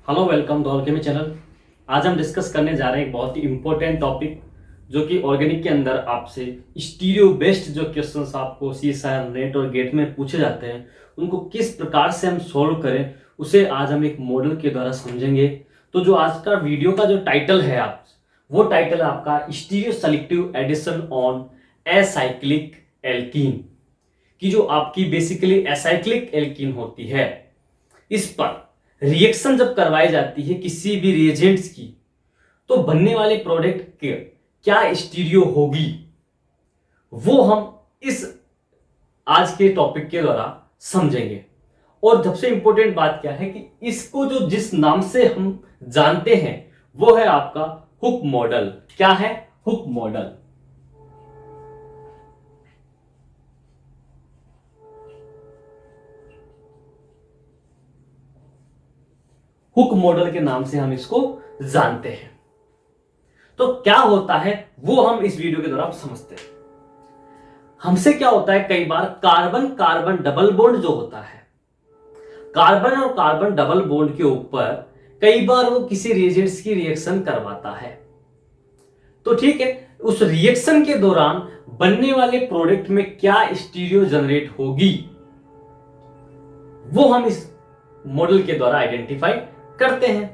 Hello welcome the Alchemy channel. आज हम discuss करने जा रहे हैं एक बहुत ही इंपॉर्टेंट टॉपिक जो कि ऑर्गेनिक के अंदर आपसे स्टीरियो बेस्ड जो क्वेश्चंस आपको सीएसआईआर नेट और गेट में पूछे जाते हैं उनको किस प्रकार से हम सॉल्व करें उसे आज हम एक मॉडल के द्वारा समझेंगे। तो जो आज का वीडियो का जो टाइटल है वो टाइटल है आपका stereo selective addition on acyclic alkene की जो आपकी बेसिकली एसाइक्लिक एल्कीन होती है। इस पर रिएक्शन जब करवाई जाती है किसी भी रिएजेंट्स की तो बनने वाले प्रोडक्ट के क्या स्टीरियो होगी वो हम इस आज के टॉपिक के द्वारा समझेंगे। और सबसे इंपॉर्टेंट बात क्या है कि इसको जो जिस नाम से हम जानते हैं वो है आपका हुक मॉडल। क्या है? Hook model. हुक मॉडल के नाम से हम इसको जानते हैं। तो क्या होता है वो हम इस वीडियो के दौरान समझते हैं। हमसे क्या होता है, कई बार कार्बन कार्बन डबल बॉन्ड जो होता है, कार्बन और कार्बन डबल बॉन्ड के ऊपर कई बार वो किसी रिएजेंट्स की रिएक्शन करवाता है। तो ठीक है, उस रिएक्शन के दौरान बनने वाले प्रोडक्ट में क्या स्टीरियो जनरेट होगी वो हम इस मॉडल के द्वारा आइडेंटिफाई करते हैं।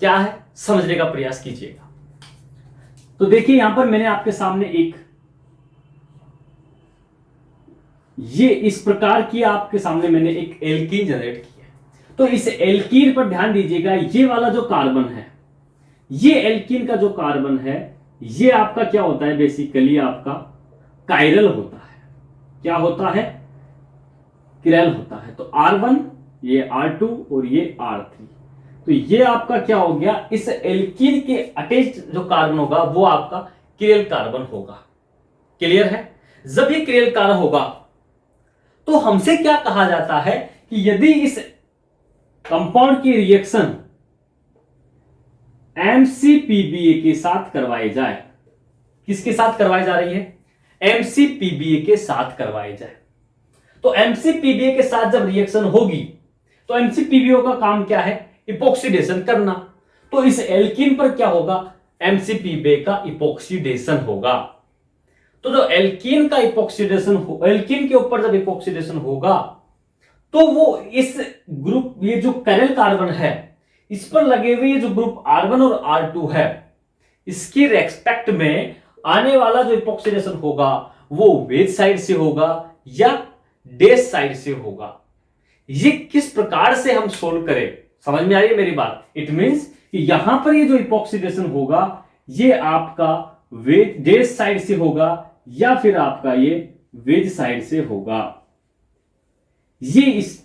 क्या है समझने का प्रयास कीजिएगा। तो देखिए यहां पर मैंने आपके सामने ये इस प्रकार की आपके सामने मैंने एक एल्कीन जनरेट की है। तो इस एल्कीन पर ध्यान दीजिएगा, ये वाला जो कार्बन है, ये एल्कीन का जो कार्बन है ये आपका क्या होता है, बेसिकली आपका कायरल होता है। क्या होता है? किरल होता है। तो R1, ये R2 और ये R3। तो ये आपका क्या हो गया, इस एल्कीन के अटैच जो कार्बन होगा वो आपका किरल कार्बन होगा। क्लियर है? जब ये किरल कार्बन होगा तो हमसे क्या कहा जाता है कि यदि इस कंपाउंड की रिएक्शन MCPBA के साथ करवाई जाए, किसके साथ करवाई जा रही है? MCPBA के साथ करवाई जाए। तो MCPBA के साथ जब रिएक्शन होगी तो MCPBA का काम क्या है? इपोक्सीडेशन करना। तो इस एल्कीन पर क्या होगा? MCPBA का इपोक्सीडेशन होगा। तो जो एल्कीन का इपोक्सीडेशन हो, एल्कीन के ऊपर जब इपोक्सीडेशन होगा तो वो इस ग्रुप, ये जो कैरल कार्बन है इस पर लगे हुए जो ग्रुप R1 और R2 है इसकी रेस्पेक्ट में आने वाला जो इपोक्सीडेशन होगा वो वेज साइड से होगा या डैश साइड से होगा। ये किस प्रकार से हम सोल्व करें, समझ में आ रही है मेरी बात? इट मींस कि यहां पर ये जो इपोक्सीडेशन होगा ये आपका वेज डैश साइड से होगा या फिर आपका ये वेज साइड से होगा। ये इस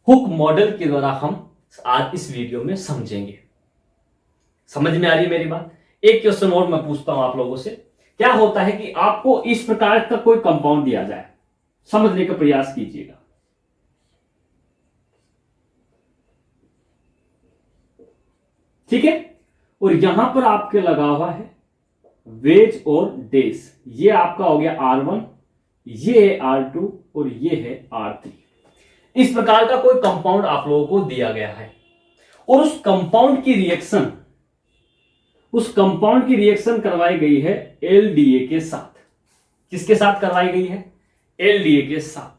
हुक मॉडल के द्वारा हम आज इस वीडियो में समझेंगे। समझ में आ रही है मेरी बात? एक क्वेश्चन और मैं पूछता हूं आप लोगों से। क्या होता है कि आपको इस प्रकार का कोई कंपाउंड दिया जाए, समझने का प्रयास कीजिएगा। ठीक है, और यहां पर आपके लगा हुआ है वेज और डेस। ये आपका हो गया R1, ये है R2 और ये है R3। इस प्रकार का कोई कंपाउंड आप लोगों को दिया गया है और उस कंपाउंड की रिएक्शन करवाई गई है LDA के साथ। किसके साथ करवाई गई है? LDA के साथ।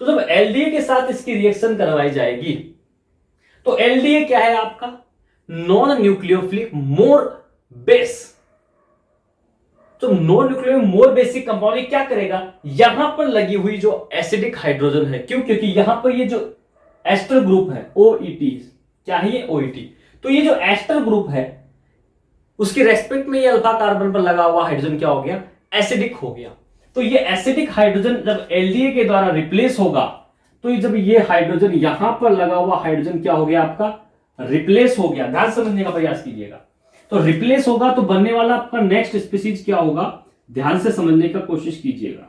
तो जब LDA के साथ इसकी रिएक्शन करवाई जाएगी तो LDA क्या है आपका? नॉन न्यूक्लियोफिलिक मोर बेस। तो non nucleophilic more basic compound क्या करेगा, यहां पर लगी हुई जो एसिडिक हाइड्रोजन है, क्योंकि यहां पर ये जो एस्टर ग्रुप है OET, क्या है ये? OET। तो ये जो एस्टर ग्रुप है उसके रेस्पेक्ट में ये अल्फा कार्बन पर लगा हुआ हाइड्रोजन क्या हो गया? एसिडिक हो गया। तो ये एसिडिक हाइड्रोजन जब LDA के द्वारा रिप्लेस होगा तो जब ये हाइड्रोजन यहां पर लगा हुआ हाइड्रोजन क्या हो गया आपका? रिप्लेस हो गया। ध्यान समझने का प्रयास कीजिएगा। तो रिप्लेस होगा तो बनने वाला आपका नेक्स्ट स्पीसीज क्या होगा? ध्यान से समझने का कोशिश कीजिएगा।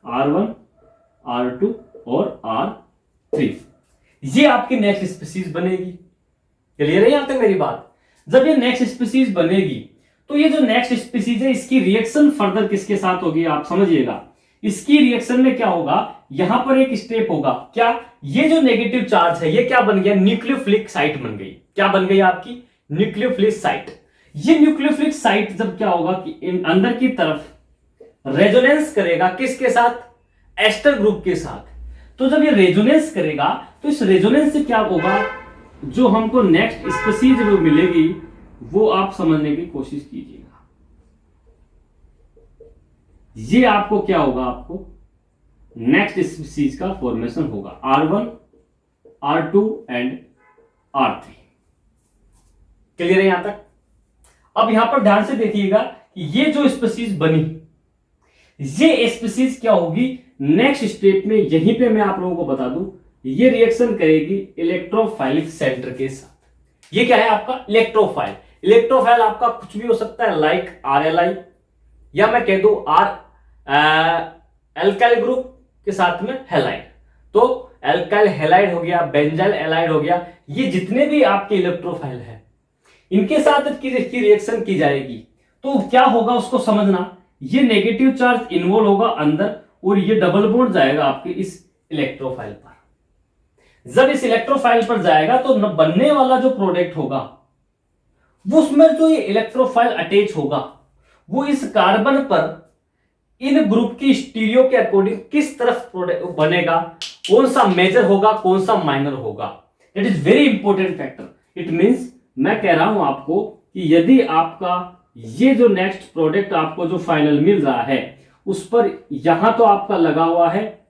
R1, R2 और R3, ये आपकी नेक्स्ट स्पीसीज बनेगी। क्लियर है यहां तक मेरी बात? जब ये नेक्स्ट स्पीसीज बनेगी तो ये जो नेक्स्ट स्पीसीज है इसकी रिएक्शन फर्दर किसके साथ होगी? आप समझिएगा, इसकी रिएक्शन में क्या होगा, यहां पर एक स्टेप होगा, क्या, ये जो नेगेटिव चार्ज है ये क्या बन गया, न्यूक्लियोफिलिक साइट बन गई। क्या बन गई आपकी, न्यूक्लियोफिलिक साइट। ये न्यूक्लियोफिलिक साइट जब क्या होगा कि अंदर की तरफ रेजोनेंस करेगा किसके साथ, एस्टर ग्रुप के साथ। तो जब ये रेजोनेंस करेगा तो इस रेजोनेंस से क्या होगा, जो हमको नेक्स्ट स्पीसीज जो मिलेगी वो आप समझने की कोशिश कीजिएगा। ये आपको क्या होगा, आपको नेक्स्ट स्पीसीज का फॉर्मेशन होगा R1, R2 and R3। Clear है यहां तक। अब यहां पर ध्यान से देखिएगा कि ये जो स्पीसीज बनी, ये स्पीसीज क्या होगी, नेक्स्ट स्टेप में यहीं पे मैं आप लोगों को बता दूं, ये रिएक्शन करेगी इलेक्ट्रोफाइलिक सेंटर के साथ। ये क्या है आपका इलेक्ट्रोफाइल। इलेक्ट्रोफाइल आपका कुछ भी हो सकता है, लाइक RLI, या मैं कह दूं एल्काइल ग्रुप के साथ में हैलाइड। तो एल्काइल हैलाइड हो गया, बेंजाइल हैलाइड हो गया, ये जितने भी आपके इलेक्ट्रोफाइल है इनके साथ की रिएक्शन की जाएगी। तो क्या होगा उसको समझना, ये नेगेटिव चार्ज इन्वॉल्व होगा अंदर और ये डबल बॉन्ड जाएगा आपके इस इलेक्ट्रोफाइल पर। जब इस इलेक्ट्रोफाइल पर जाएगा तो बनने वाला जो प्रोडक्ट होगा वो उसमें जो ये इलेक्ट्रोफाइल अटैच होगा वो इस कार्बन पर इन ग्रुप की स्टीरियो के अकॉर्डिंग किस तरफ बनेगा, कौन सा मेजर होगा कौन सा माइनर होगा। It is very important factor. It means मैं कह रहा हूं आपको कि यदि आपका ये जो नेक्स्ट प्रोडक्ट आपको जो फाइनल मिल रहा है उस पर यहां तो आपका लगा हुआ है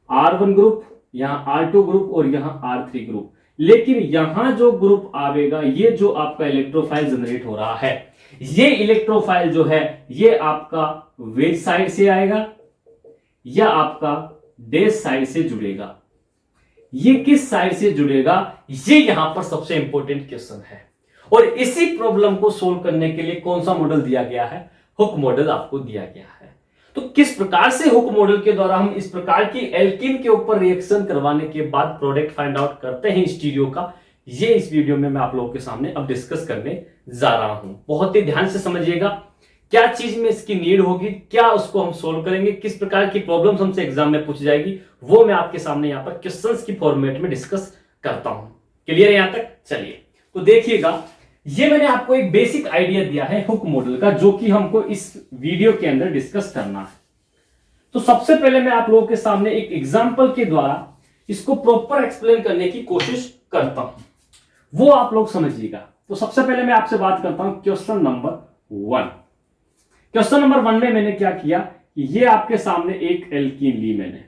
R1 ग्रुप, यहां R2 ग्रुप और यहां R3 ग्रुप, लेकिन यहां जो ग्रुप आवेगा, ये जो आपका इलेक्ट्रोफाइल जनरेट हो रहा है, ये इलेक्ट्रोफाइल जो है ये आपका वेज साइड से आएगा या आपका डेज साइड से जुड़ेगा। ये किस साइड से जुड़ेगा, ये यहां पर सबसे इंपॉर्टेंट क्वेश्चन है। और इसी प्रॉब्लम को सोल्व करने के लिए कौन सा मॉडल दिया गया है, हुक मॉडल आपको दिया गया है। तो किस प्रकार से हुक मॉडल के द्वारा हम इस प्रकार की एल्कीन के ऊपर रिएक्शन करवाने के बाद प्रोडक्ट फाइंड आउट करते हैं स्टीरियो का, ये इस वीडियो में मैं आप लोगों के सामने अब डिस्कस करने जा रहा हूं। बहुत ही ध्यान से समझिएगा क्या चीज में इसकी नीड होगी, क्या उसको हम सोल्व करेंगे, किस प्रकार की प्रॉब्लम्स हमसे एग्जाम में पूछी जाएगी, वो मैं आपके सामने यहां पर क्वेश्चंस की फॉर्मेट में डिस्कस करता हूं। क्लियर है यहां तक। चलिए तो देखिएगा, ये मैंने आपको एक बेसिक आइडिया दिया है हुक मॉडल का, जो कि हमको इस वीडियो के अंदर डिस्कस करना है। तो सबसे पहले मैं आप लोगों के सामने एक एग्जांपल के द्वारा इसको प्रॉपर एक्सप्लेन करने की कोशिश करता हूं, वो आप लोग समझिएगा। तो सबसे पहले मैं आपसे बात करता हूं क्वेश्चन नंबर 1। क्वेश्चन नंबर 1 में मैंने क्या किया, ये आपके सामने एक एल्कीन ली मैंने।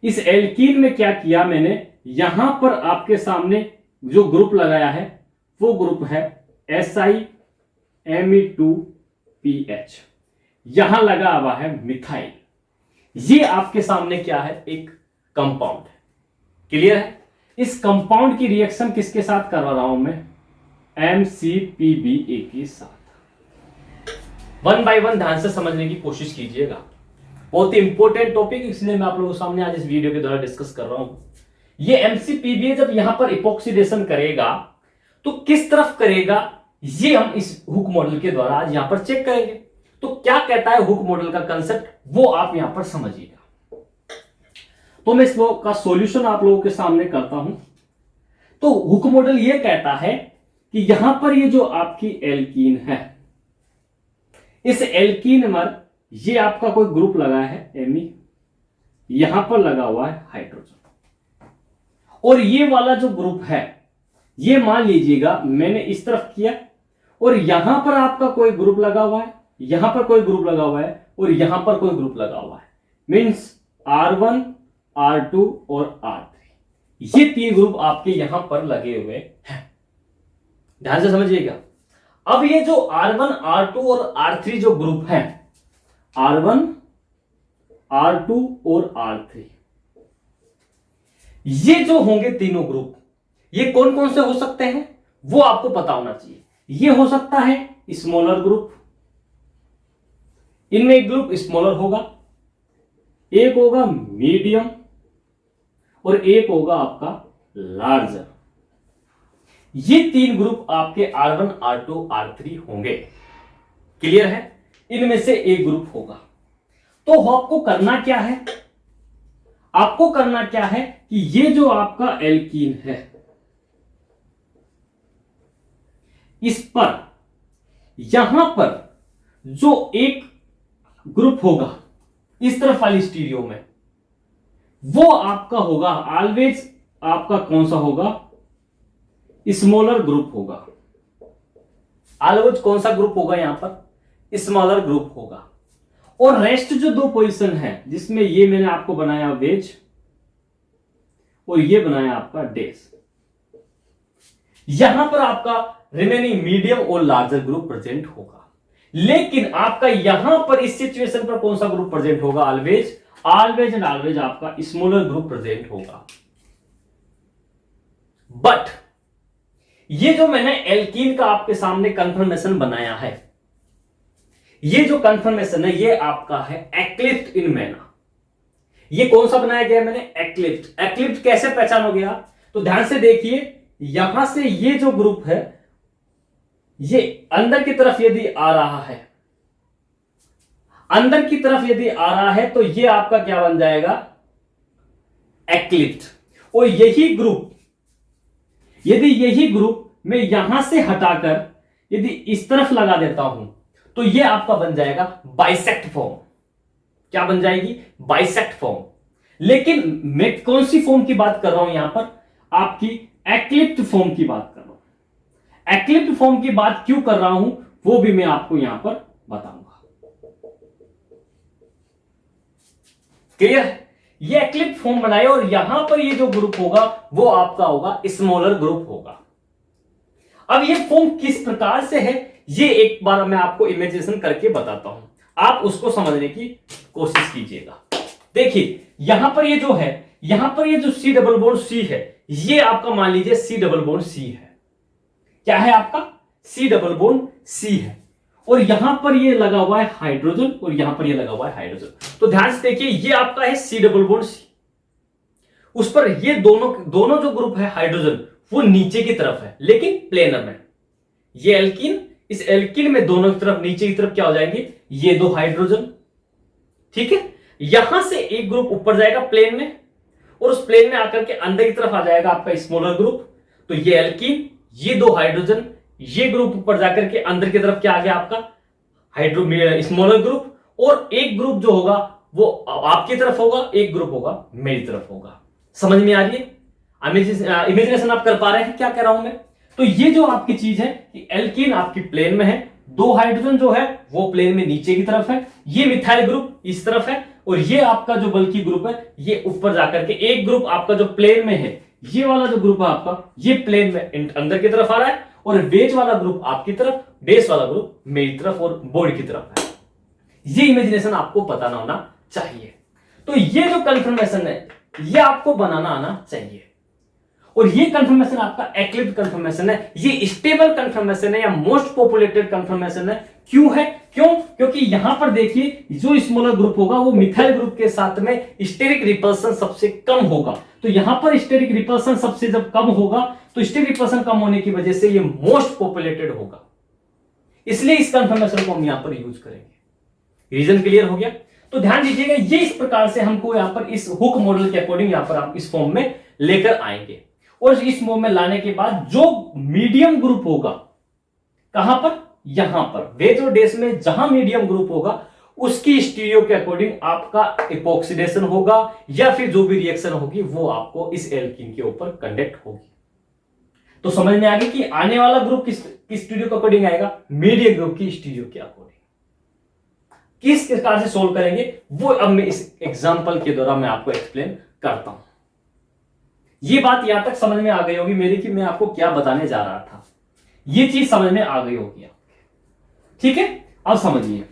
इस एल्कीन में क्या किया मैंने, यहां पर आपके सामने जो ग्रुप लगाया है वो ग्रुप है SiMe2PH, यहां लगा हुआ है मिथाइल। ये आपके सामने क्या है, एक कंपाउंड है। क्लियर है। इस कंपाउंड की रिएक्शन किसके साथ करवा रहा हूं मैं, MCPBA के साथ। वन बाय वन ध्यान से समझने की कोशिश कीजिएगा, बहुत ही इंपॉर्टेंट टॉपिक, इसलिए मैं आप लोगों के सामने आज इस वीडियो के द्वारा डिस्कस कर रहा हूं। ये MCPBA जब यहां पर इपोक्सीडेशन करेगा तो किस तरफ करेगा, ये हम इस हुक मॉडल के द्वारा आज यहां पर चेक करेंगे। तो क्या कहता है हुक मॉडल का कंसेप्ट, वो आप यहां पर समझिएगा। तो मैं इसको का सॉल्यूशन आप लोगों के सामने करता हूं। तो हुक मॉडल ये कहता है कि यहां पर ये जो आपकी एल्कीन है, इस एल्कीन में ये आपका कोई ग्रुप लगा है एमी, यहां पर लगा हुआ है हाइड्रोजन, और ये वाला जो ग्रुप है ये मान लीजिएगा मैंने इस तरफ किया, और यहां पर आपका कोई ग्रुप लगा हुआ है, यहां पर कोई ग्रुप लगा हुआ है और यहां पर कोई ग्रुप लगा हुआ है। मींस R1, R2 और R3, ये 3 ग्रुप आपके यहां पर लगे हुए हैं। ध्यान से समझिएगा। अब ये जो R1, R2 और R3 जो ग्रुप हैं, R1, R2 और R3, ये जो होंगे तीनों ग्रुप, ये कौन कौन से हो सकते हैं वो आपको पता होना चाहिए। ये हो सकता है स्मॉलर ग्रुप, इनमें एक ग्रुप स्मॉलर होगा, एक होगा मीडियम और एक होगा आपका लार्जर। ये 3 ग्रुप आपके R1, R2, R3 होंगे। क्लियर है। इनमें से एक ग्रुप होगा। तो आपको करना क्या है, आपको करना क्या है कि ये जो आपका एल्कीन है इस पर, यहां पर जो एक ग्रुप होगा इस तरफ वाली स्टीरियो में, वो आपका होगा ऑलवेज, आपका कौन सा होगा, स्मॉलर ग्रुप होगा। ऑलवेज कौन सा ग्रुप होगा, यहां पर स्मॉलर ग्रुप होगा। और रेस्ट जो दो पोजीशन है, जिसमें ये मैंने आपको बनाया वेज और ये बनाया आपका डेस, यहां पर आपका रिमेनिंग मीडियम और लार्जर ग्रुप प्रेजेंट होगा। लेकिन आपका यहां पर इस सिचुएशन पर कौन सा ग्रुप प्रेजेंट होगा, ऑलवेज, ऑलवेज एंड ऑलवेज आपका स्मॉलर ग्रुप प्रेजेंट होगा। बट ये जो मैंने एल्कीन का आपके सामने कंफर्मेशन बनाया है, ये जो कंफर्मेशन है ये आपका है एक्लिप्ट इन मैना। ये कौन सा बनाया गया मैंने, एक्लिप्ट। एक्लिप्ट कैसे पहचान हो गया, तो ध्यान से देखिए, यहां से ये जो ग्रुप है ये अंदर की तरफ यदि आ रहा है, अंदर की तरफ यदि आ रहा है तो ये आपका क्या बन जाएगा, एक्लिप्ट। और यही ग्रुप, यदि यही ग्रुप मैं यहां से हटाकर यदि इस तरफ लगा देता हूं तो ये आपका बन जाएगा बाइसेक्ट फॉर्म। क्या बन जाएगी, बाइसेक्ट फॉर्म। लेकिन मैं कौन सी फॉर्म की बात कर रहा हूं यहां पर, आपकी एक्लिप्ट फॉर्म की बात कर रहा हूं। एक्लिप्ट फॉर्म की बात क्यों कर रहा हूं वो भी मैं आपको यहां पर बताऊंगा। क्लियर है, ये एक्लिप्ट फॉर्म बनाए और यहां पर ये जो ग्रुप होगा वो आपका होगा स्मॉलर ग्रुप होगा। अब ये फॉर्म किस प्रकार से है ये एक बार मैं आपको इमेजिनेशन करके बताता हूं, आप उसको समझने की कोशिश कीजिएगा। देखिए यहां पर ये जो है, यहां पर ये जो C डबल बॉन्ड C है, ये आपका मान लीजिए C डबल बॉन्ड C है। क्या है आपका, C डबल बॉन्ड C है। और यहां पर ये लगा हुआ है हाइड्रोजन और यहां पर ये लगा हुआ है हाइड्रोजन। तो ध्यान से देखिए, ये आपका है C डबल बॉन्ड C, उस पर ये दोनों जो ग्रुप है हाइड्रोजन वो नीचे की तरफ है लेकिन प्लेनर में। ये एल्कीन, इस एल्कीन में दोनों की तरफ नीचे की तरफ क्या हो जाएंगे, ये दो हाइड्रोजन। ठीक है, यहां से एक ग्रुप ऊपर जाएगा प्लेन में और उस प्लेन में आकर के अंदर की तरफ आ जाएगा आपका स्मॉलर ग्रुप। तो ये एल्कीन, ये दो हाइड्रोजन, ये ग्रुप ऊपर जाकर के अंदर की तरफ क्या आ गया आपका स्मॉलर ग्रुप। और एक ग्रुप जो होगा वो आपकी तरफ होगा, एक ग्रुप होगा मेरी तरफ होगा। समझ में आ रही है, इमेजिनेशन आप कर पा रहे हैं क्या कह रहा हूं मैं। तो ये जो आपकी चीज है कि एल्कीन आपकी प्लेन में है, दो हाइड्रोजन जो है वो प्लेन में नीचे की तरफ है, ये मिथाइल ग्रुप इस तरफ है और ये आपका जो बल्कि ग्रुप है ये ऊपर जाकर के, एक ग्रुप आपका जो प्लेन में है, ये वाला जो ग्रुप है आपका ये प्लेन में अंदर की तरफ आ रहा है और वेज वाला ग्रुप आपकी तरफ, बेस वाला ग्रुप मेरी तरफ और बॉडी की तरफ है। ये इमेजिनेशन आपको पता ना होना चाहिए। तो ये जो कंफर्मेशन है ये आपको बनाना आना चाहिए। और ये कंफर्मेशन आपका एक्लिप्ट कंफर्मेशन है, ये स्टेबल कंफर्मेशन है या मोस्ट पॉपुलेटेड कंफर्मेशन है। क्यों है, क्योंकि यहां पर देखिए जो स्मॉलर ग्रुप होगा वो मिथाइल ग्रुप के साथ में स्टेरिक रिपल्सन सबसे कम होगा। तो यहां पर स्टेरिक रिपल्सन सबसे जब कम होगा तो स्टेरिक रिपल्सन कम होने की वजह से ये मोस्ट पॉपुलेटेड होगा, इसलिए इस कंफर्मेशन को हम यहां पर यूज करेंगे। रीजन क्लियर हो गया। तो ध्यान दीजिएगा, ये इस प्रकार से हमको यहां पर इस हुक मॉडल के अकॉर्डिंग यहां पर आप इस फॉर्म में लेकर आएंगे। और इस फॉर्म में लाने के बाद जो मीडियम ग्रुप होगा, कहां पर, यहां पर वेज और डेस में जहां मीडियम ग्रुप होगा उसकी स्टीरियो के अकॉर्डिंग आपका एपॉक्सीडेशन होगा या फिर जो भी रिएक्शन होगी वो आपको इस एल्कीन के ऊपर कंडक्ट होगी। तो समझ में आ गई कि आने वाला ग्रुप किस स्टीरियो के अकॉर्डिंग आएगा, मीडियम ग्रुप की स्टीरियो के अकॉर्डिंग। किस प्रकार से सोल्व करेंगे वो अब मैं इस एग्जांपल के द्वारा मैं आपको एक्सप्लेन करता हूं। ये बात यहां तक समझ में आ गई होगी मेरी कि मैं आपको क्या बताने जा रहा था, ये चीज समझ में आ गई होगी। ठीक है, अब समझिए,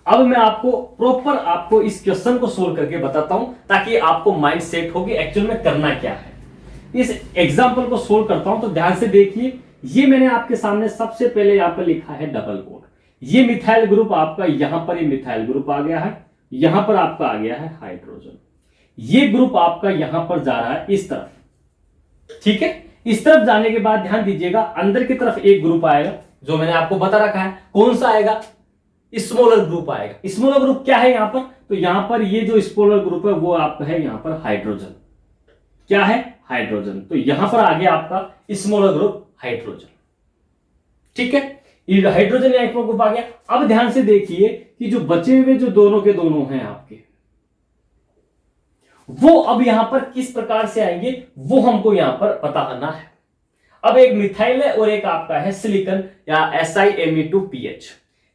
अब मैं आपको प्रॉपर आपको इस क्वेश्चन को सोल्व करके बताता हूं ताकि आपको माइंड सेट हो कि एक्चुअल में करना क्या है। इस एग्जांपल को सोल्व करता हूं तो ध्यान से देखिए, ये मैंने आपके सामने सबसे पहले यहां पर लिखा है डबल बॉन्ड। ये मिथाइल ग्रुप आपका, यहां पर ये मिथाइल ग्रुप आ गया है, यहां पर आपका आ गया है हाइड्रोजन। ये ग्रुप आपका यहां पर जा रहा है इस तरफ। ठीक है, इस तरफ जाने के बाद ध्यान दीजिएगा अंदर की तरफ एक ग्रुप आएगा जो मैंने आपको बता रखा है। कौन सा आएगा, स्मॉलर ग्रुप आएगा। स्मॉलर ग्रुप क्या है यहां पर, तो यहां पर ये जो स्मॉलर ग्रुप है वो आपका है यहां पर हाइड्रोजन। क्या है, हाइड्रोजन। तो यहां पर आ गया आपका स्मॉलर ग्रुप हाइड्रोजन। ठीक है, ये हाइड्रोजन या स्मॉलर ग्रुप आ गया। अब ध्यान से देखिए कि जो बचे हुए जो दोनों के दोनों हैं आपके, वो अब यहां पर किस प्रकार से आएंगे वो हमको यहां पर पता करना है। अब एक मिथाइल है और एक आपका है सिलिकॉन या SiMe2PH,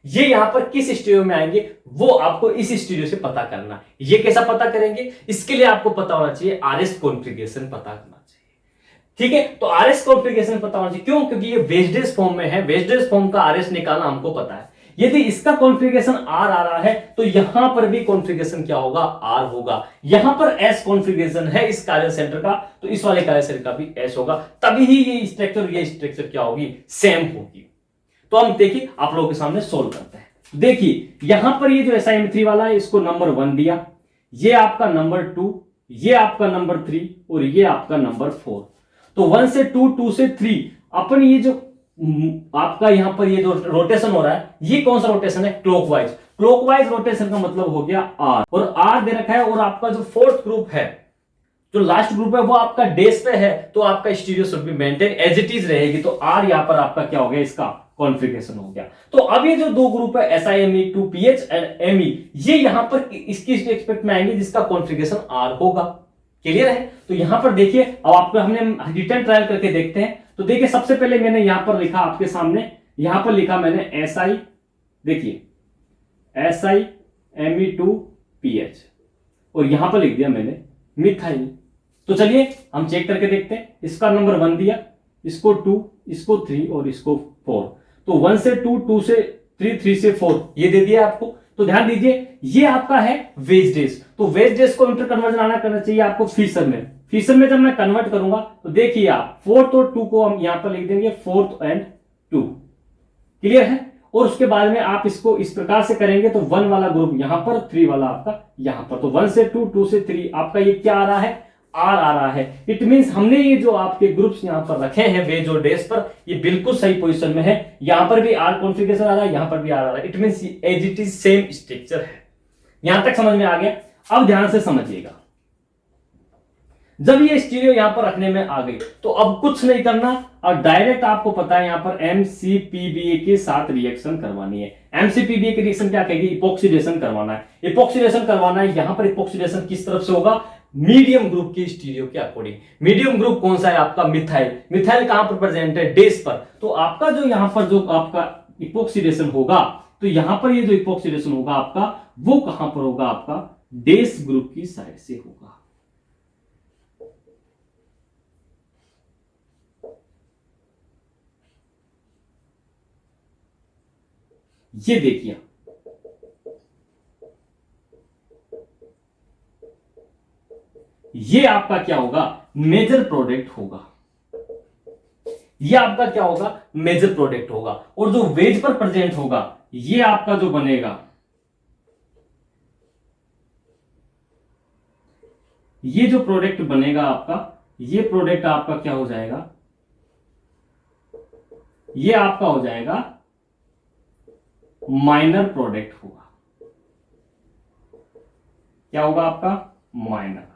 ये यहां पर किस स्टीरियो में आएंगे वो आपको इस स्टीरियो से पता करना है। ये कैसा पता करेंगे, इसके लिए आपको पता होना चाहिए RS कॉन्फ़िगरेशन पता करना चाहिए। ठीक है, तो RS कॉन्फ़िगरेशन पता होना चाहिए। क्यों, क्योंकि ये वेजडेस फॉर्म में है, वेजडेस फॉर्म का RS निकालना हमको पता है। यदि इसका कॉन्फ़िगरेशन R आ रहा है तो यहां पर भी कॉन्फ़िगरेशन क्या होगा, R होगा। यहां पर S कॉन्फ़िगरेशन है इस कार्य सेंटर का, तो इस वाले कार्य सेंटर का भी S होगा, तभी ही ये स्ट्रक्चर क्या होगी, सेम होगी। तो हम देखिए आप लोगों के सामने सोल्व करते हैं। देखिए यहां पर ये जो SiM3 वाला है इसको नंबर 1 दिया, ये आपका नंबर 2, ये आपका नंबर 3 और ये आपका नंबर 4। तो 1 से 2, 2 से 3 अपन ये जो आपका यहां पर ये जो रोटेशन हो रहा है ये कौन सा रोटेशन है, क्लॉकवाइज। क्लॉकवाइज रोटेशन का मतलब हो गया R, और R दे रखा है। और आपका जो फोर्थ ग्रुप है, जो लास्ट ग्रुप है वो आपका डेस पे है, तो आपका stereo should be maintain as it is रहेगी। तो R यहां पर आपका क्या हो गया, इसका कॉन्फ़िगरेशन हो गया। तो अब ये जो दो ग्रुप है SiMe2PH एंड Me, ये यहां पर इसकी एक्सपेक्ट में आएंगे जिसका कॉन्फ़िगरेशन R होगा। क्लियर है, तो यहां पर देखिए अब आपको हमने रिटर्न ट्रायल करके देखते हैं। तो देखिए सबसे पहले मैंने यहां पर लिखा आपके सामने, यहां पर लिखा मैंने SI, देखिए SiMe2PH और यहां पर लिख दिया मैंने मिथाइल। तो चलिए हम चेक करके देखते हैं। इसका नंबर 1 दिया, इसको 2, इसको 3 और इसको 4। तो 1 से 2, 2 से 3, 3 से 4 ये दे दिया आपको। तो ध्यान दीजिए ये आपका है वेज डेज, तो वेज डेज को इंटर कन्वर्जन आना करना चाहिए आपको फीसर में। फीसर में जब मैं कन्वर्ट करूंगा तो देखिए आप 4th और 2 को हम यहां पर लिख देंगे 4th and 2। क्लियर है, और उसके बाद में आप इसको इस प्रकार से करेंगे तो 1 वाला ग्रुप यहां पर, 3 वाला आपका यहां पर। तो 1 से 2, 2 से 3 आपका ये क्या आ रहा है, R आ रहा है। इट मींस हमने ये जो आपके ग्रुप्स यहां पर रखे हैं वेज और डेज पर, ये बिल्कुल सही पोजीशन में है। यहां पर भी R कॉन्फ़िगरेशन आ रहा है, यहां पर भी R आ रहा है। It means as it is same structure है। यहां तक समझ में आ गया। अब ध्यान से समझिएगा, जब ये स्टीरियो यहां पर रखने में आ गई तो अब कुछ नहीं करना और डायरेक्ट आपको पता है यहां पर MCPBA के साथ रिएक्शन करवानी है। MCPBA की रिएक्शन क्या कहेगी, इपोक्सीडेशन करवाना है। इपोक्सीडेशन करवाना है, यहां पर इपोक्सीडेशन किस तरफ से होगा, मीडियम ग्रुप के स्टीरियो के अकॉर्डिंग। मीडियम ग्रुप कौन सा है आपका, मिथाइल। मिथाइल कहां पर प्रेजेंट है, डेस पर। तो आपका जो यहां पर जो आपका इपोक्सीडेशन होगा, तो यहां पर ये जो इपोक्सीडेशन होगा आपका वो कहां पर होगा, आपका डेस ग्रुप की साइड से होगा। ये देखिए ये आपका क्या होगा, मेजर प्रोडक्ट होगा। ये आपका क्या होगा, मेजर प्रोडक्ट होगा। और जो वेज पर प्रेजेंट होगा ये आपका जो बनेगा, ये जो प्रोडक्ट बनेगा आपका, ये प्रोडक्ट आपका क्या हो जाएगा, ये आपका हो जाएगा माइनर प्रोडक्ट होगा। क्या होगा आपका, माइनर।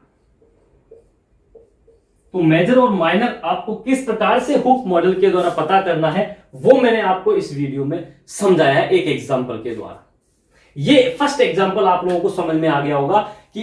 तो मेजर और माइनर आपको किस प्रकार से हुक मॉडल के द्वारा पता करना है वो मैंने आपको इस वीडियो में समझाया है एक एग्जांपल के द्वारा। ये फर्स्ट एग्जांपल आप लोगों को समझ में आ गया होगा कि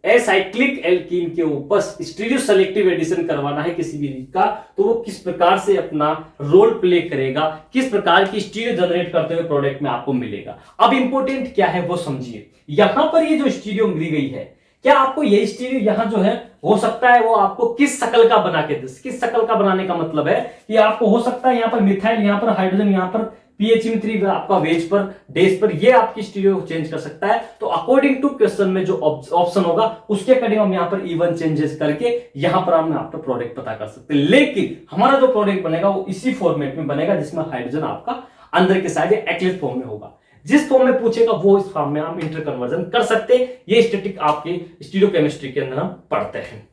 एसाइक्लिक एल्कीन के ऊपर स्टीरियो सेलेक्टिव एडिशन करवाना है किसी भी का, तो वो किस प्रकार से अपना रोल प्ले करेगा, किस प्रकार की स्टीरियो जनरेट करते हुए प्रोडक्ट में आपको मिलेगा। अब इंपॉर्टेंट क्या है वो समझिए। यहां पर ये जो स्टीरियो दी गई है, क्या आपको ये स्टीरियो यहां जो है हो सकता है वो आपको किस शक्ल का बना के दे। किस शक्ल का बनाने का मतलब है कि आपको हो सकता है यहां पर मिथाइल, यहां पर हाइड्रोजन, यहां पर PHM3 आपका वेज पर, डेज पर, ये आपकी स्टीरियो चेंज कर सकता है। तो अकॉर्डिंग टू क्वेश्चन में जो ऑप्शन होगा उसके अकॉर्डिंग हम यहां पर इवन चेंजेस करके यहां पर हम आपका प्रोडक्ट पता कर सकते हैं। लेकिन हमारा जो प्रोडक्ट बनेगा वो इसी फॉर्मेट में बनेगा जिसमें हाइड्रोजन आपका अंदर के साइड एक्लिक फॉर्म में होगा। जिस फॉर्म में पूछेगा वो इस फॉर्म में हम इंटर कन्वर्जन कर सकते हैं। ये स्टैटिक आपके स्टीरियो केमिस्ट्री के अंदर हम पढ़ते हैं।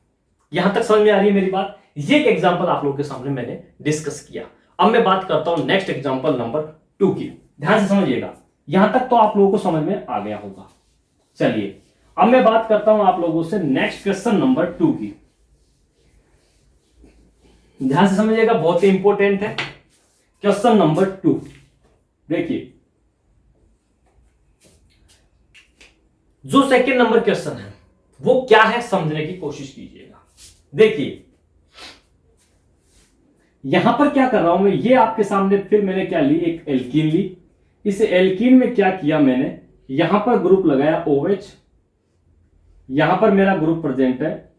यहां तक समझ में आ रही है मेरी बात। ये एक एग्जांपल आप लोगों के सामने मैंने डिस्कस किया। अब मैं बात करता हूं नेक्स्ट एग्जांपल नंबर 2 की। ध्यान से समझिएगा। यहां तक तो आप लोगों को समझ में आ गया होगा। चलिए अब मैं बात करता हूं आप लोगों से नेक्स्ट क्वेश्चन नंबर 2 की। ध्यान से समझिएगा, बहुत ही इंपॉर्टेंट है। क्वेश्चन नंबर 2 देखिए, जो सेकंड नंबर क्वेश्चन है वो क्या है समझने की कोशिश कीजिएगा। देखिए यहां पर क्या कर रहा हूं मैं, ये आपके सामने फिर मैंने क्या ली, एक एल्कीन ली। इस एल्कीन में क्या किया मैंने, यहां पर ग्रुप लगाया OH, यहां पर मेरा ग्रुप प्रेजेंट है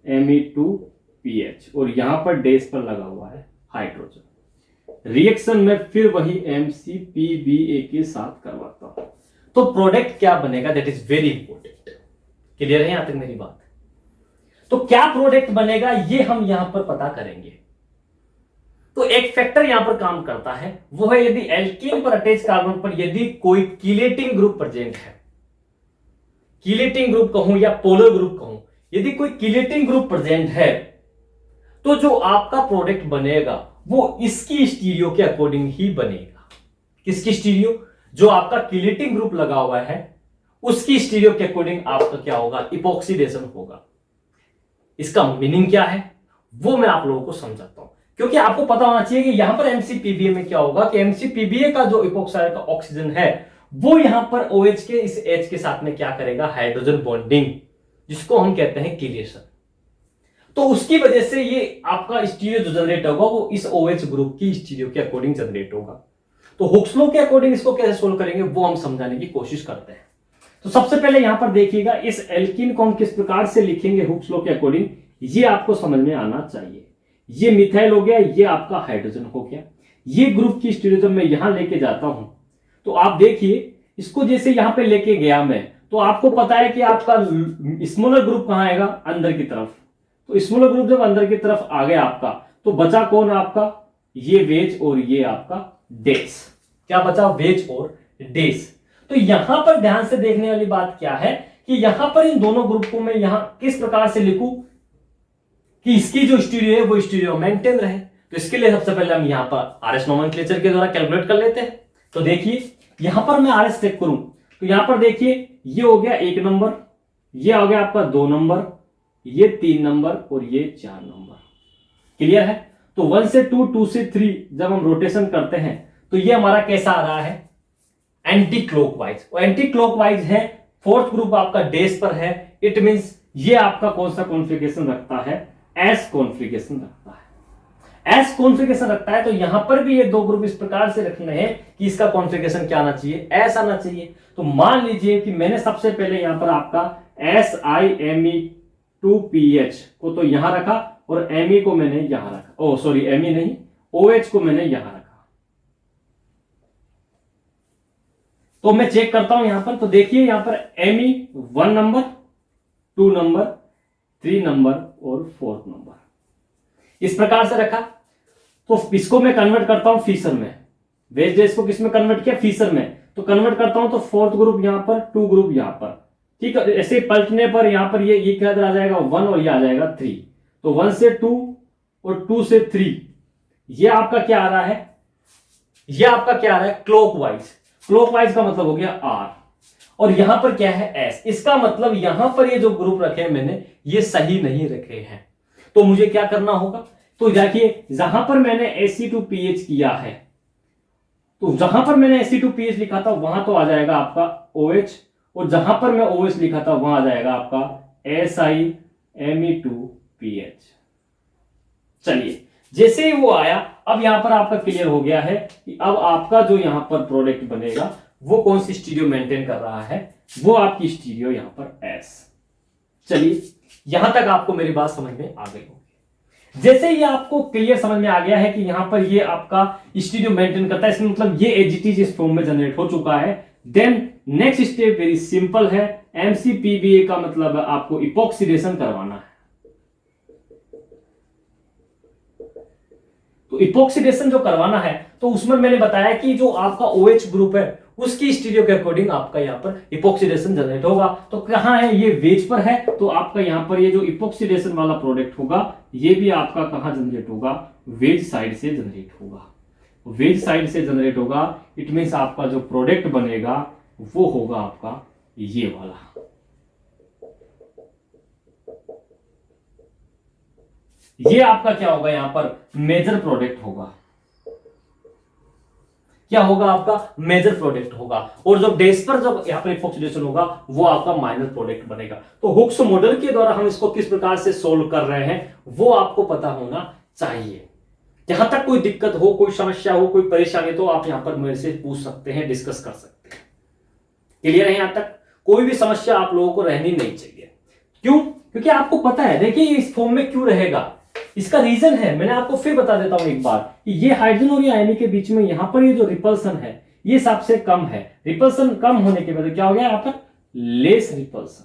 SiMe2PH और यहां पर डेस पर लगा हुआ है हाइड्रोजन। रिएक्शन में फिर वही McPba के साथ करवाता हूं, तो प्रोडक्ट क्या बनेगा, that is very important. Clear है यहां तक मेरी बात? तो क्या प्रोडक्ट बनेगा ये हम यहां पर पता करेंगे। तो एक फैक्टर यहां पर काम करता है, वो है यदि एल्कीन पर अटैच कार्बन पर यदि कोई कीलेटिंग ग्रुप प्रेजेंट है, कीलेटिंग ग्रुप कहूं या पोलर ग्रुप कहूं, यदि कोई कीलेटिंग ग्रुप प्रेजेंट है तो जो आपका प्रोडक्ट बनेगा वो इसकी स्टीरियो के अकॉर्डिंग ही बनेगा। किसकी स्टीरियो? जो आपका कीलेटिंग ग्रुप लगा हुआ है उसकी स्टीरियो के अकॉर्डिंग आपका क्या होगा, इपॉक्सीडेशन होगा। इसका मीनिंग क्या है वो मैं आप लोगों को समझाता हूं, क्योंकि आपको पता होना चाहिए कि यहां पर McPba में क्या होगा कि McPba का जो इपॉक्साइड का ऑक्सीजन है वो यहां पर OH के इस H के साथ में क्या करेगा, हाइड्रोजन बॉन्डिंग, जिसको हम कहते हैं किलेशन। तो उसकी वजह से ये आपका स्टीरियो जो जनरेट होगा वो इस OH ग्रुप की स्टीरियो के अकॉर्डिंग जनरेट होगा। तो हुक्स लॉ के अकॉर्डिंग इसको कैसे सोल्व करेंगे वो हम समझाने की कोशिश करते हैं। तो सबसे पहले यहां पर देखिएगा, इस एल्कीन को हम किस प्रकार से लिखेंगे हुक्स लॉ के अकॉर्डिंग, ये आपको समझ में आना चाहिए। ये मिथाइल हो गया, ये आपका हाइड्रोजन हो गया। ये ग्रुप की स्टीरियो जब मैं यहां लेके जाता हूं तो आप देखिए, इसको जैसे यहां पे लेके गया मैं, तो आपको पता है कि आपका स्मॉलर ग्रुप कहां आएगा, अंदर की तरफ। तो स्मॉलर ग्रुप जब अंदर की तरफ आ गया आपका, तो बचा कौन आपका, ये वेज और ये आपका डेस। क्या बचा, वेज और डेस। तो यहां पर ध्यान से देखने वाली बात क्या है कि यहां पर इन दोनों ग्रुप को मैं यहां किस प्रकार से लिखूं कि इसकी जो स्टीरियो है वो स्टीरियो मेंटेन रहे। तो इसके लिए सबसे पहले हम यहां पर आरएस नोमेनक्लेचर के द्वारा कैलकुलेट कर लेते हैं। तो देखिए यहां पर मैं आरएस चेक करूं तो यहां पर देखिए ये हो गया 1 नंबर, ये हो गया आपका 2 नंबर, ये 3 नंबर और ये 4 नंबर। क्लियर है? तो 1 से 2, 2 से 3 जब हम रोटेशन करते हैं तो ये हमारा कैसा आ रहा है, एंटी क्लॉकवाइज। और एंटी क्लॉकवाइज है, फोर्थ ग्रुप आपका डेस पर है, इट मींस ये आपका कौन सा कॉन्फ़िगरेशन रखता है, एस कॉन्फ़िगरेशन रखता है। एस कॉन्फ़िगरेशन रखता है तो यहां पर भी ये दो ग्रुप इस प्रकार से रखने हैं कि इसका कॉन्फ़िगरेशन क्या आना चाहिए, एस आना चाहिए। तो मान लीजिए कि मैंने सबसे पहले यहां पर आपका SiMe2PH को तो यहां रखा और Me को मैंने यहां रखा, ओ सॉरी Me नहीं, OH को मैंने यहां रखा। तो मैं चेक करता हूं यहां पर, तो देखिए यहां पर Me 1 नंबर, 2 नंबर, 3 नंबर और 4th नंबर, इस प्रकार से रखा। तो इसको मैं कन्वर्ट करता हूं फीसर में, वेज डेस को किस में कन्वर्ट किया, फीसर में। तो कन्वर्ट करता हूं तो 4th ग्रुप यहां पर, 2 ग्रुप यहां पर, ठीक है। ऐसे पलटने पर यहां पर ये क्या आ जाएगा 1 और ये आ जाएगा 3। तो 1 से 2 और 2 से 3 ये आपका क्या आ रहा है, ये आपका क्या आ रहा है, क्लॉकवाइज। क्लॉकवाइज का मतलब हो गया R और यहां पर क्या है S। इसका मतलब यहां पर ये जो ग्रुप रखे हैं मैंने ये सही नहीं रखे हैं। तो मुझे क्या करना होगा, तो देखिए जहां पर मैंने Ac2PH किया है, तो जहां पर मैंने Ac2PH लिखा था वहां तो आ जाएगा आपका OH, और जहां पर मैं OH लिखा था वहां आ जाएगा आपका SiMe2PH। चलिए जैसे ही वो आया, अब यहां पर आपका क्लियर हो गया है कि अब आपका जो यहां पर प्रोडक्ट बनेगा वो कौन सी स्टीरियो मेंटेन कर रहा है, वो आपकी स्टीरियो यहां पर S। चलिए यहां तक आपको मेरी बात समझ में आ गई होगी। जैसे ही आपको क्लियर समझ में आ गया है कि यहां पर ये आपका स्टीरियो मेंटेन करता है, इसका मतलब ये एज इट इज इस फॉर्म में जनरेट हो चुका है। Then next step very simple है, McPba का मतलब आपको इपॉक्सीडेशन करवाना है। तो इपॉक्सीडेशन जो करवाना है तो उसमें मैंने बताया कि जो आपका OH ग्रुप है उसकी स्टीरियो के अकॉर्डिंग आपका यहां पर इपॉक्सीडेशन जनरेट होगा। तो कहां है, ये वेज पर है, तो आपका यहां पर ये जो इपॉक्सीडेशन वाला प्रोडक्ट होगा ये भी आपका कहां जनरेट होगा, वेज साइड से जनरेट होगा। वेज साइड से जनरेट होगा, इट मीन्स आपका जो प्रोडक्ट बनेगा वो होगा आपका ये वाला। ये आपका क्या होगा, यहां पर मेजर प्रोडक्ट होगा। क्या होगा, आपका मेजर प्रोडक्ट होगा। और जो डेस पर जब यहां पर ऑक्सीडेशन होगा वो आपका माइनर प्रोडक्ट बनेगा। तो हुक्स मॉडल के द्वारा हम इसको किस प्रकार से सोल्व कर रहे हैं वो आपको पता होना चाहिए। जहां तक कोई दिक्कत हो, कोई समस्या हो, कोई परेशानी, तो आप यहां पर मेरे से पूछ सकते हैं, डिस्कस कर सकते हैं। क्लियर है? यहां तक कोई भी समस्या आप लोगों को रहनी नहीं चाहिए। क्यों? क्योंकि आपको पता है, देखिए इस फॉर्म में क्यों रहेगा, इसका रीजन है, मैंने आपको फिर बता देता हूं एक बार, कि ये हाइड्रोजन और ये आयनिक के बीच में यहां पर ये जो रिपल्सन है ये सबसे कम है। रिपल्सन कम होने के वजह क्या हो गया, यहां पर लेस रिपल्सन,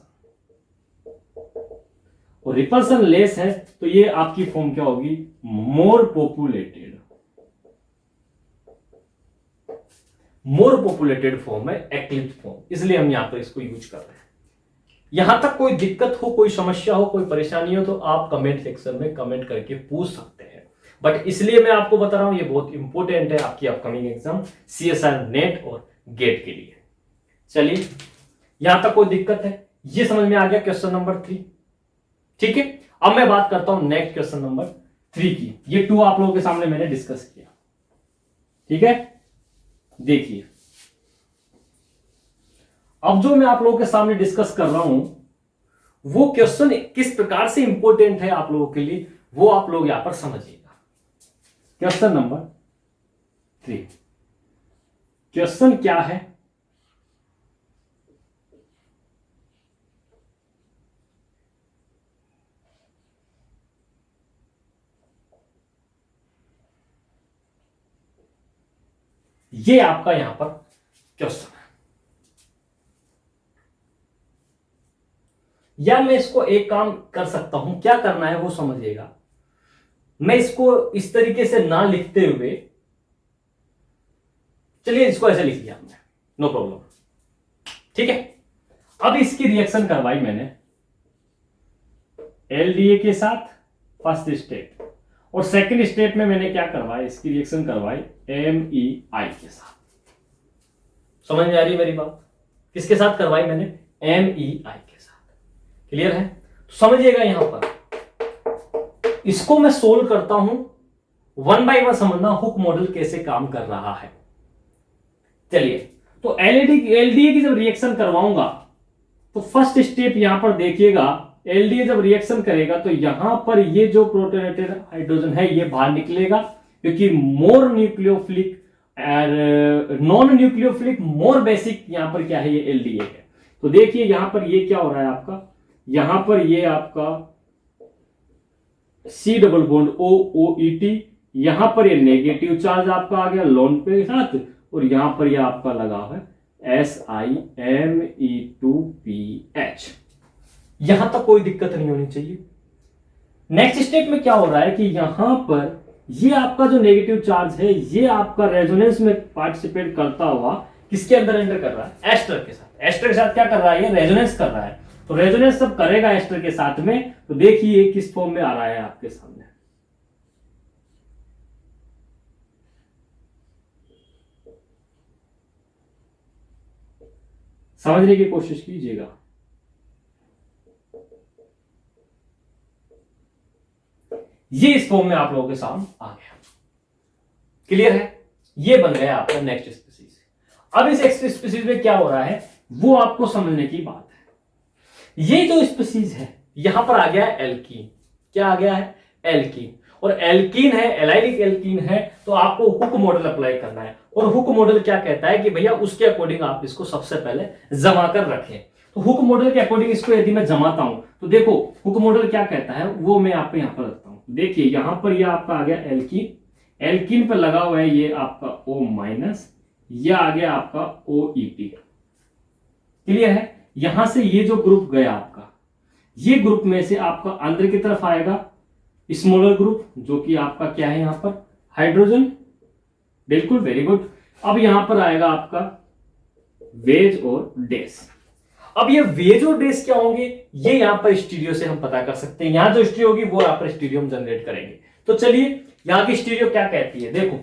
और रिपल्सन लेस है तो ये आपकी फॉर्म क्या होगी, मोर पॉपुलेटेड। मोर पॉपुलेटेड फॉर्म है एक्लिप्स फॉर्म, इसलिए हम यहां पर इसको यूज कर रहे हैं। यहां तक कोई दिक्कत हो, कोई समस्या हो, कोई परेशानी हो तो आप कमेंट सेक्शन में कमेंट करके पूछ सकते हैं। बट इसलिए मैं आपको बता रहा हूं ये बहुत इंपॉर्टेंट है आपकी अपकमिंग एग्जाम सीएसआर नेट और गेट के लिए। चलिए, यहां तक कोई दिक्कत है, ये समझ में आ गया क्वेश्चन नंबर 3। ठीक है, अब मैं बात करता हूं नेक्स्ट क्वेश्चन नंबर 3 की। ये 2 आप लोगों के सामने मैंने डिस्कस किया। ठीक है, देखिए अब जो मैं आप लोगों के सामने डिस्कस कर रहा हूं वो क्वेश्चन किस प्रकार से इंपॉर्टेंट है आप लोगों के लिए वो आप लोग यहां पर समझिएगा। क्वेश्चन नंबर 3, क्वेश्चन क्या है, ये आपका यहां पर क्वेश्चन है। या मैं इसको एक काम कर सकता हूं, क्या करना है वो समझिएगा। मैं इसको इस तरीके से ना लिखते हुए, चलिए इसको ऐसे लिख दिया हमने, नो प्रॉब्लम। ठीक है, अब इसकी रिएक्शन करवाई मैंने एलडीए के साथ फर्स्ट स्टेप, और सेकंड स्टेप में मैंने क्या करवाया, इसकी रिएक्शन करवाई MEI के साथ। समझ में आ रही है मेरी बात? किसके साथ करवाई मैंने? MEI के साथ। क्लियर है? तो समझिएगा यहां पर इसको मैं सोल्व करता हूं, 1 बाय 1 समझना हुक मॉडल कैसे काम कर रहा है। चलिए, तो एलडीए की जब रिएक्शन करवाऊंगा तो फर्स्ट स्टेप यहां पर देखिएगा, एलडीए जब रिएक्शन करेगा तो यहां पर ये जो प्रोटोनेटेड हाइड्रोजन है ये बाहर निकलेगा, क्योंकि more nucleophilic non nucleophilic more basic यहां पर क्या है, ये एलडीए है। तो देखिए यहां पर ये क्या हो रहा है आपका, यहां पर ये आपका C डबल बॉन्ड OOET, यहां पर ये नेगेटिव चार्ज आपका आ गया लोन पे साथ, और यहां पर ये आपका लगा हुआ है SiMe2PH। यहां तक कोई दिक्कत नहीं होनी चाहिए। नेक्स्ट स्टेप में क्या हो रहा है कि यहां पर ये आपका जो नेगेटिव चार्ज है ये आपका रेजोनेंस में पार्टिसिपेट करता हुआ किसके अंदर एंटर कर रहा है, एस्टर के साथ। एस्टर के साथ क्या कर रहा है, ये रेजोनेंस कर रहा है। तो रेजोनेंस सब करेगा एस्टर के साथ में, तो देखिए किस फॉर्म में आ रहा है आपके सामने। समझने की कोशिश कीजिएगा। ये इस फॉर्म में आप लोगों के सामने आ गया। क्लियर है? ये बन गया आपका नेक्स्ट स्पीसीज। अब इस स्पीसीज में क्या हो रहा है वो आपको समझने की बात है। ये जो स्पीसीज है यहां पर आ गया है एल्कीन। क्या आ गया है? एल्कीन। और एल्कीन है, एलाइलिक एल्कीन है, तो आपको हुक मॉडल अप्लाई करना है। और हुक मॉडल क्या कहता है कि भैया उसके अकॉर्डिंग आप इसको सबसे पहले जमा कर रखें। तो हुक मॉडल के अकॉर्डिंग इसको यदि मैं जमाता हूं तो देखो हुक मॉडल क्या कहता है वो मैं आपको यहां पर रखता हूं। देखिए यहां पर ये आपका आ गया एल्कीन, एल्कीन पर लगा हुआ है ये आपका O-, यह आ गया आपका OET। क्लियर है? यहां से ये जो ग्रुप गया आपका, ये ग्रुप में से आपका अंदर की तरफ आएगा स्मॉलर ग्रुप, जो कि आपका क्या है यहां पर हाइड्रोजन। बिल्कुल, वेरी गुड। अब यहां पर आएगा आपका वेज और डेस। अब ये वेज और डेस क्या होंगे ये यहां पर स्टीरियो से हम पता कर सकते हैं। यहां जो स्टीरियो होगी वो यहां पर स्टीरियो हम जनरेट करेंगे। तो चलिए यहां की स्टीरियो क्या कहती है, देखो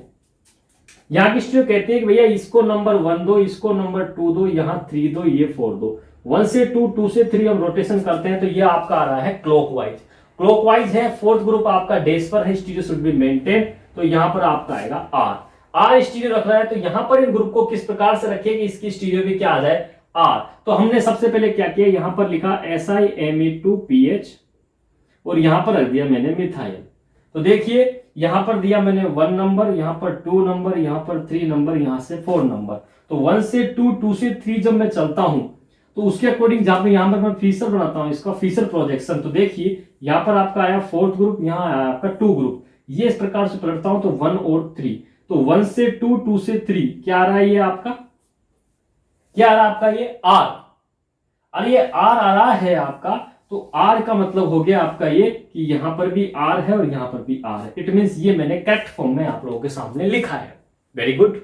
यहाँ की स्टीरियो कहते हैं कि भैया इसको नंबर 1 दो, इसको नंबर 2 दो, यहाँ 3 दो, ये 4 दो। 1 से 2, 2 से 3 हम रोटेशन करते हैं तो ये आपका आ रहा है क्लॉकवाइज। क्लॉकवाइज है, फोर्थ ग्रुप आपका डेज पर है, स्टीरियो शुड बी मेंटेन, तो यहां पर आपका आएगा आर स्टीरियो रख रहा है, तो यहां पर इन ग्रुप को किस प्रकार से रखिए कि इसकी स्टीरियो भी क्या आ जाए, आर। तो हमने सबसे पहले क्या किया, यहां पर लिखा SiMe2PH और यहां पर रख दिया मैंने मिथाइल। तो देखिए यहां पर दिया मैंने 1 नंबर, यहां पर 2 नंबर, यहां पर 3 नंबर, यहां से 4 नंबर। तो 1 से 2, 2 से 3 जब मैं चलता हूं तो उसके अकॉर्डिंग जहां पे यहां पर मैं फीचर बनाता हूं इसका फीचर प्रोजेक्शन, तो देखिए यहां पर आपका आया फोर्थ ग्रुप, यहां आया आपका 2 ग्रुप, ये इस प्रकार से पलटता हूं तो 1 और 3, तो 1 से 2, 2 से 3 क्या आ रहा है, ये आपका क्या आ रहा है आपका ये आर। और ये आर आ रहा है आपका, तो आर का मतलब हो गया आपका ये कि यहां पर भी आर है और यहां पर भी आर है। इट मींस ये मैंने करेक्ट फॉर्म में आप लोगों के सामने लिखा है। Very good.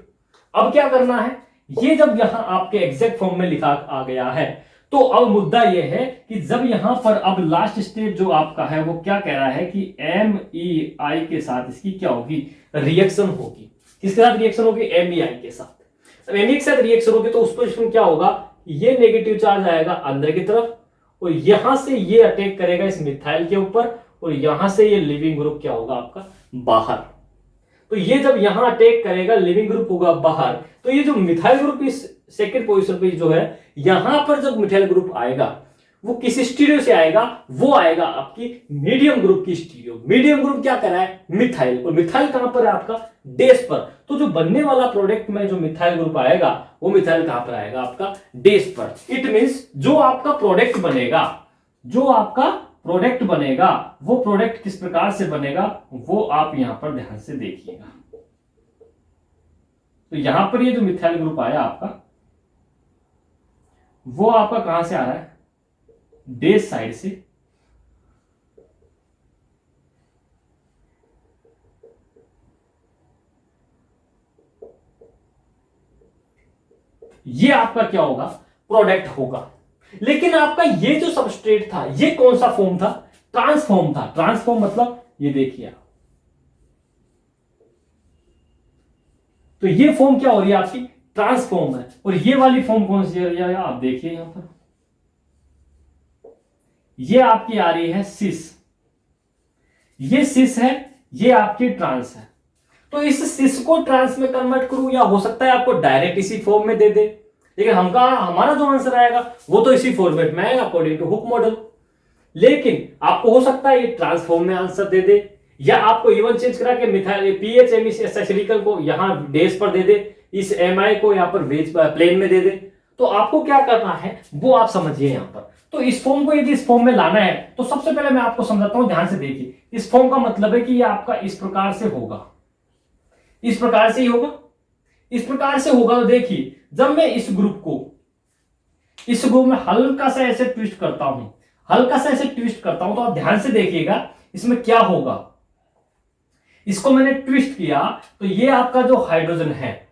अब क्या करना है, ये जब यहां आपके एग्जैक्ट फॉर्म में लिखा आ गया है तो अब मुद्दा ये है कि जब यहां पर अब लास्ट स्टेप जो आपका है वो क्या कह रहा है कि MEI के साथ इसकी क्या होगी, रिएक्शन होगी। किसके साथ रिएक्शन होगी, MEI के साथ। MEI के साथ रिएक्शन होगी तो उस पोजीशन क्या होगा, ये नेगेटिव चार्ज आएगा अंदर की तरफ और यहां से ये अटैक करेगा इस मिथाइल के ऊपर और यहां से ये लिविंग ग्रुप क्या होगा आपका बाहर। तो ये जब यहां अटैक करेगा, लिविंग ग्रुप होगा बाहर, तो ये जो मिथाइल ग्रुप इस सेकंड पोजीशन पे जो है, यहां पर जब मिथाइल ग्रुप आएगा वो किस स्टीरियो से आएगा, वो आएगा आपकी मीडियम ग्रुप की स्टीरियो। मीडियम ग्रुप क्या कर रहा है, मिथाइल, और मिथाइल कहां पर है आपका डेस पर। तो जो बनने वाला प्रोडक्ट में जो मिथाइल ग्रुप आएगा वो मिथाइल कहां पर आएगा आपका डेस पर। इट मींस जो आपका प्रोडक्ट बनेगा, जो आपका प्रोडक्ट बनेगा वो प्रोडक्ट किस प्रकार से बनेगा वो आप यहां पर ध्यान से देखिएगा। तो यहां पर ये जो मिथाइल ग्रुप आया आपका वो आपका कहां से आ रहा है, डेस साइड से। ये आपका क्या होगा, प्रोडक्ट होगा। लेकिन आपका ये जो सबस्ट्रेट था ये कौन सा फॉर्म था, ट्रांसफॉर्म था। ट्रांसफॉर्म मतलब ये देखिए आप, तो ये फॉर्म क्या हो रही है आपकी, ट्रांसफॉर्म है। और ये वाली फॉर्म कौन सी है, आप देखिए यहां पर ये आपकी आ रही है सिस, ये सिस है, ये आपकी ट्रांस है। तो इस सिस को ट्रांस में कन्वर्ट करूं या हो सकता है आपको डायरेक्ट इसी फॉर्म में दे दे, लेकिन हमारा जो आंसर आएगा वो तो इसी फॉर्मेट में आएगा अकॉर्डिंग टू हुक मॉडल। लेकिन आपको हो सकता है ये ट्रांसफॉर्म में आंसर दे दे, या आपको इवन चेंज करा के मिथाइल PHME को यहां डेस पर दे दे, इस MI को यहां पर वेज प्लेन में दे दे। तो आपको क्या करना है वो आप समझिए यहां पर। तो इस फॉर्म को यदि इस फॉर्म में लाना है तो सबसे पहले मैं आपको समझाता हूं, ध्यान से देखिए। इस फॉर्म का मतलब है कि ये आपका इस प्रकार से होगा, इस प्रकार से ही होगा, इस प्रकार से होगा। तो देखिए जब मैं इस ग्रुप में हल्का सा ऐसे ट्विस्ट करता हूं, हल्का सा ऐसे ट्विस्ट करता हूं, तो आप ध्यान से देखिएगा इसमें क्या होगा। इसको मैंने ट्विस्ट किया तो ये आपका जो हाइड्रोजन है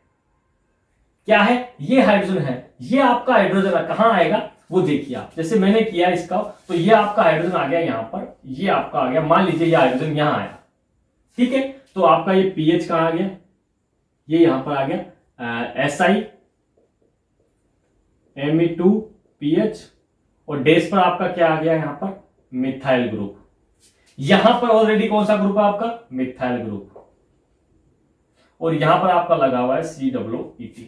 क्या है, ये हाइड्रोजन है, ये आपका हाइड्रोजन कहां आएगा वो देखिए आप। जैसे मैंने किया इसका तो ये आपका हाइड्रोजन आ गया यहां पर, ये आपका आ गया, मान लीजिए ये हाइड्रोजन यहां आया, ठीक है। तो आपका ये पीएच कहां आ गया, ये यहां पर आ गया SiMe2PH और डेस पर आपका क्या आ गया यहां पर मिथाइल ग्रुप। यहां पर ऑलरेडी कौन सा ग्रुप है आपका, मिथाइल ग्रुप, और यहां पर आपका लगा हुआ है COOH।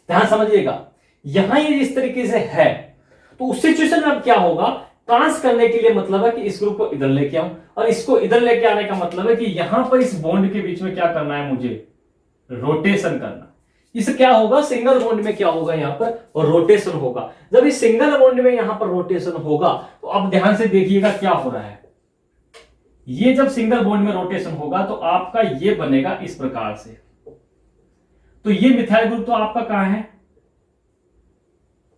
ध्यान समझिएगा, यहां ये इस तरीके से है तो उस सिचुएशन में अब क्या होगा, ट्रांस करने के लिए मतलब है कि इस ग्रुप को इधर लेके आऊं, और इसको इधर लेके आने का मतलब है कि यहां पर इस बॉन्ड के बीच में क्या करना है मुझे, रोटेशन करना। इस क्या होगा, सिंगल बॉन्ड में क्या होगा यहां पर रोटेशन होगा। जब इस सिंगल बॉन्ड में यहां पर रोटेशन होगा तो अब ध्यान से देखिएगा क्या हो रहा है। ये जब सिंगल बॉन्ड में रोटेशन होगा तो आपका ये बनेगा इस प्रकार से। तो ये मिथाइल ग्रुप तो आपका कहां है,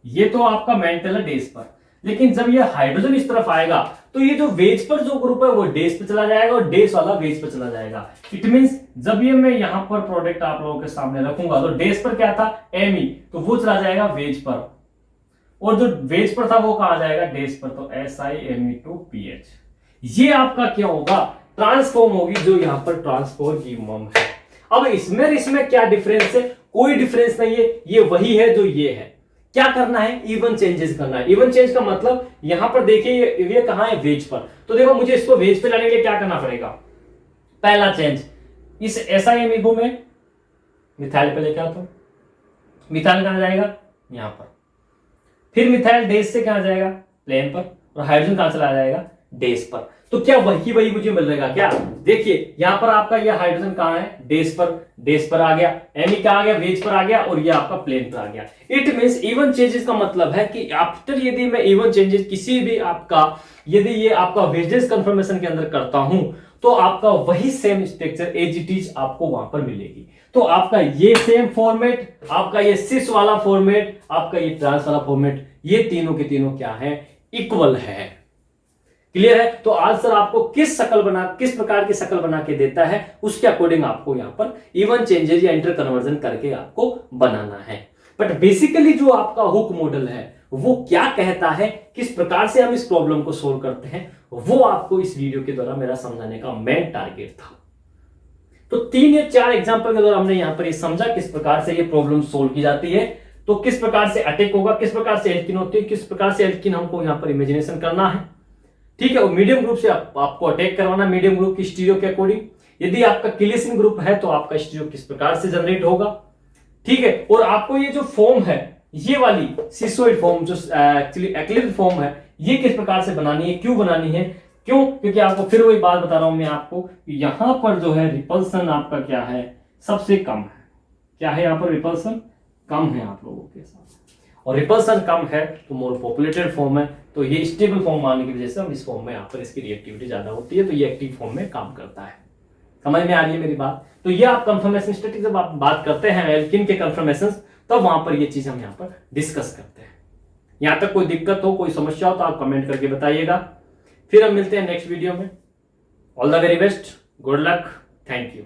ये तो आपका मेंटल है डेस पर। लेकिन जब ये हाइड्रोजन इस तरफ आएगा तो ये जो वेज पर जो ग्रुप है वो डेस पे चला जाएगा और डेस वाला वेज पे चला जाएगा। इट मींस जब ये मैं यहां पर प्रोडक्ट आप लोगों के सामने रखूंगा तो डेस पर क्या था Me, तो वो चला जाएगा वेज पर, और जो वेज पर था वो कहां जाएगा डेस पर, तो SiMe2PH। ये आपका क्या होगा, ट्रांसफॉर्म होगी, जो यहां पर ट्रांसफॉर्म है। अब इसमें क्या डिफरेंस है? कोई डिफरेंस नहीं है, ये वही है जो ये है। क्या करना है? इवन चेंजेस करना है। इवन चेंज का मतलब यहां पर देखिए ये कहां है? वेज पर। तो देखो मुझे इसको वेज पे लाने के लिए क्या करना पड़ेगा? पहला चेंज, इस SiMe2 में मिथाइल पे लेके आता हूं। मिथाइल कहां जाएगा? यहां पर। फिर मिथाइल डेस से कहां जाएगा? प्लेन पर। और हाइड्रोजन कहां चला जाएगा? डेस पर। तो क्या वही मुझे मिल रहेगा क्या? देखिए यहां पर आपका ये हाइड्रोजन कहां है? डेस पर आ गया। Me कहां आ गया? वेज पर आ गया। और ये आपका प्लेन पर आ गया। इट मींस इवन चेंजेस का मतलब है कि आफ्टर यदि मैं इवन चेंजेस किसी भी आपका, यदि ये आपका वेजेस कंफर्मेशन के अंदर करता हूं, तो आपका वही same structure as it is आपको वहां पर मिलेगी। तो आपका ये सेम फॉर्मेट, आपका ये सिस वाला फॉर्मेट, आपका ये ट्रांस वाला फॉर्मेट, ये तीनों के तीनों क्या है? इक्वल है। क्लियर है? तो आज सर आपको किस प्रकार की शक्ल बना के देता है, उसके अकॉर्डिंग आपको यहां पर इवन चेंजेस या इंटर कन्वर्जन करके आपको बनाना है। बट बेसिकली जो आपका हुक मॉडल है वो क्या कहता है, किस प्रकार से हम इस प्रॉब्लम को सोल्व करते हैं, वो आपको इस वीडियो के द्वारा मेरा समझाने का मेन टारगेट था। तो 3 या 4 एग्जांपल के द्वारा हमने यहां पर ये समझा किस प्रकार से ये प्रॉब्लम सोल्व की जाती है। तो किस प्रकार से अटैक होगा, किस प्रकार से एल्किन होती है, किस प्रकार से एल्किन हमको यहां पर इमेजिनेशन करना है। ठीक है, और मीडियम ग्रुप से आपको अटैक करवाना, मीडियम ग्रुप की स्टीरियो के अकॉर्डिंग। यदि आपका किलिसिन ग्रुप है तो आपका स्टीरियो किस प्रकार से जनरेट होगा। ठीक है, और आपको ये जो फॉर्म है, ये वाली सिसोइड फॉर्म जो एक्चुअली एक्लिप्स फॉर्म है, ये किस प्रकार से बनानी है, क्यों बनानी है, क्यों? क्योंकि आपको फिर वही बात बता रहा हूं मैं आपको, यहां पर जो है रिपल्सन आपका क्या है? सबसे कम है। क्या है यहां पर? रिपल्सन कम है आप लोगों के साथ। और रिपल्सन कम है तो मोर पॉपुलेटेड फॉर्म है, तो ये स्टेबल फॉर्म मानने की वजह से हम इस फॉर्म में यहाँ पर इसकी रिएक्टिविटी ज्यादा होती है, तो ये एक्टिव फॉर्म में काम करता है। समझ में आ रही है मेरी बात? तो ये आप कंफर्मेशन स्टैटिक जब आप बात करते हैं एल्किन के कंफर्मेशन, तब वहां पर ये चीज हम यहाँ पर डिस्कस करते हैं। यहां तक कोई दिक्कत हो, कोई समस्या हो तो आप कमेंट करके बताइएगा। फिर हम मिलते हैं नेक्स्ट वीडियो में। All the very best, good luck, thank you.